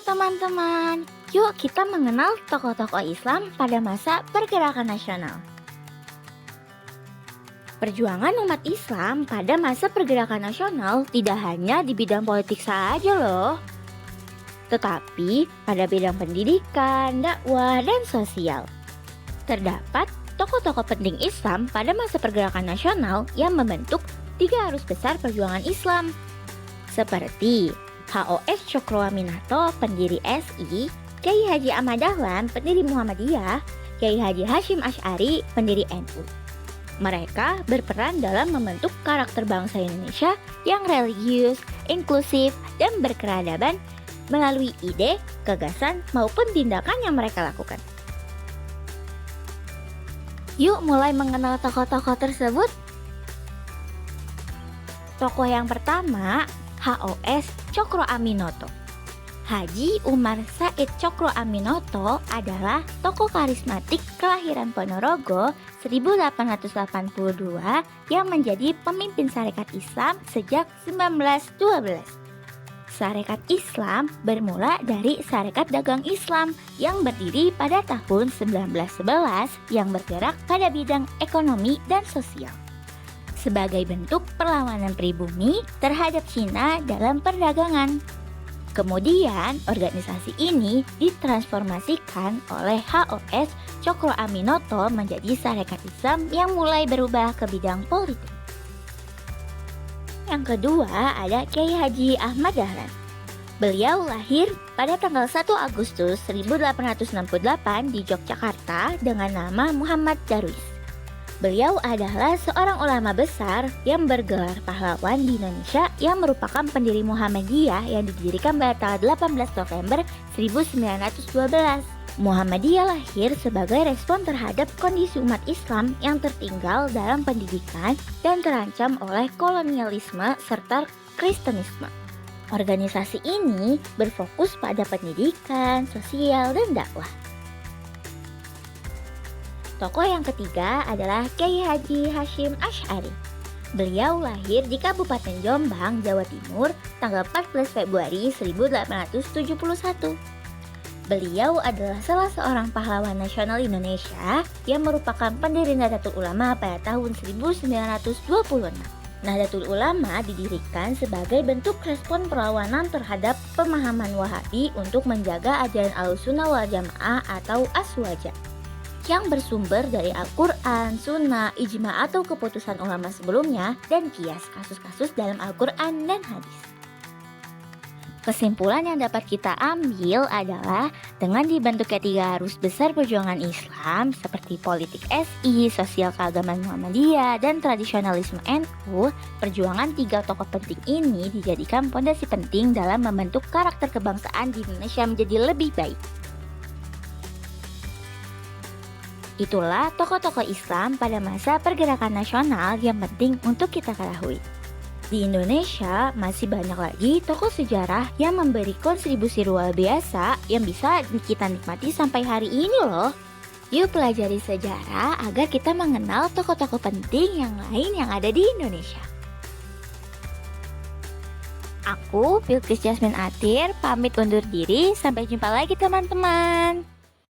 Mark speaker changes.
Speaker 1: teman-teman, yuk kita mengenal tokoh-tokoh Islam pada masa pergerakan nasional. Perjuangan umat Islam pada masa pergerakan nasional tidak hanya di bidang politik saja loh, tetapi pada bidang pendidikan, dakwah, dan sosial. Terdapat tokoh-tokoh penting Islam pada masa pergerakan nasional yang membentuk 3 arus besar perjuangan Islam, seperti H.O.S. Cokroaminoto, pendiri SI, Kiai Haji Ahmad Dahlan, pendiri Muhammadiyah, Kiai Haji Hasyim Asy'ari, pendiri NU. Mereka berperan dalam membentuk karakter bangsa Indonesia yang religius, inklusif, dan berkeradaban melalui ide, gagasan, maupun tindakan yang mereka lakukan. Yuk mulai mengenal tokoh-tokoh tersebut. Tokoh yang pertama, H.O.S. Cokroaminoto. Haji Umar Said Cokroaminoto adalah tokoh karismatik kelahiran Ponorogo 1882 yang menjadi pemimpin Sarekat Islam sejak 1912. Sarekat Islam bermula dari Sarekat Dagang Islam yang berdiri pada tahun 1911 yang bergerak pada bidang ekonomi dan sosial sebagai bentuk perlawanan pribumi terhadap Cina dalam perdagangan. Kemudian, organisasi ini ditransformasikan oleh H.O.S. Cokroaminoto menjadi Sarekat Islam yang mulai berubah ke bidang politik. Yang kedua ada Kiai Haji Ahmad Dahlan. Beliau lahir pada tanggal 1 Agustus 1868 di Yogyakarta dengan nama Muhammad Darwis. Beliau adalah seorang ulama besar yang bergelar pahlawan di Indonesia yang merupakan pendiri Muhammadiyah yang didirikan pada tanggal 18 November 1912. Muhammadiyah lahir sebagai respon terhadap kondisi umat Islam yang tertinggal dalam pendidikan dan terancam oleh kolonialisme serta Kristenisme. Organisasi ini berfokus pada pendidikan, sosial, dan dakwah. Tokoh yang ketiga adalah Kiai Haji Hasyim Asy'ari. Beliau lahir di Kabupaten Jombang, Jawa Timur, tanggal 14 Februari 1871. Beliau adalah salah seorang pahlawan nasional Indonesia yang merupakan pendiri Nahdlatul Ulama pada tahun 1926. Nahdlatul Ulama didirikan sebagai bentuk respon perlawanan terhadap pemahaman Wahabi untuk menjaga ajaran Ahlussunnah wal Jamaah atau Aswaja yang bersumber dari Al-Quran, Sunnah, Ijma atau keputusan ulama sebelumnya, dan kias kasus-kasus dalam Al-Quran dan hadis. Kesimpulan yang dapat kita ambil adalah dengan dibentuknya 3 arus besar perjuangan Islam seperti politik SI, sosial keagamaan Muhammadiyah, dan tradisionalisme NU, perjuangan 3 tokoh penting ini dijadikan fondasi penting dalam membentuk karakter kebangsaan di Indonesia menjadi lebih baik. Itulah tokoh-tokoh Islam pada masa pergerakan nasional yang penting untuk kita ketahui. Di Indonesia masih banyak lagi tokoh sejarah yang memberi kontribusi luar biasa yang bisa kita nikmati sampai hari ini loh. Yuk pelajari sejarah agar kita mengenal tokoh-tokoh penting yang lain yang ada di Indonesia. Aku, Bilqis Jasmine Athir, pamit undur diri. Sampai jumpa lagi teman-teman.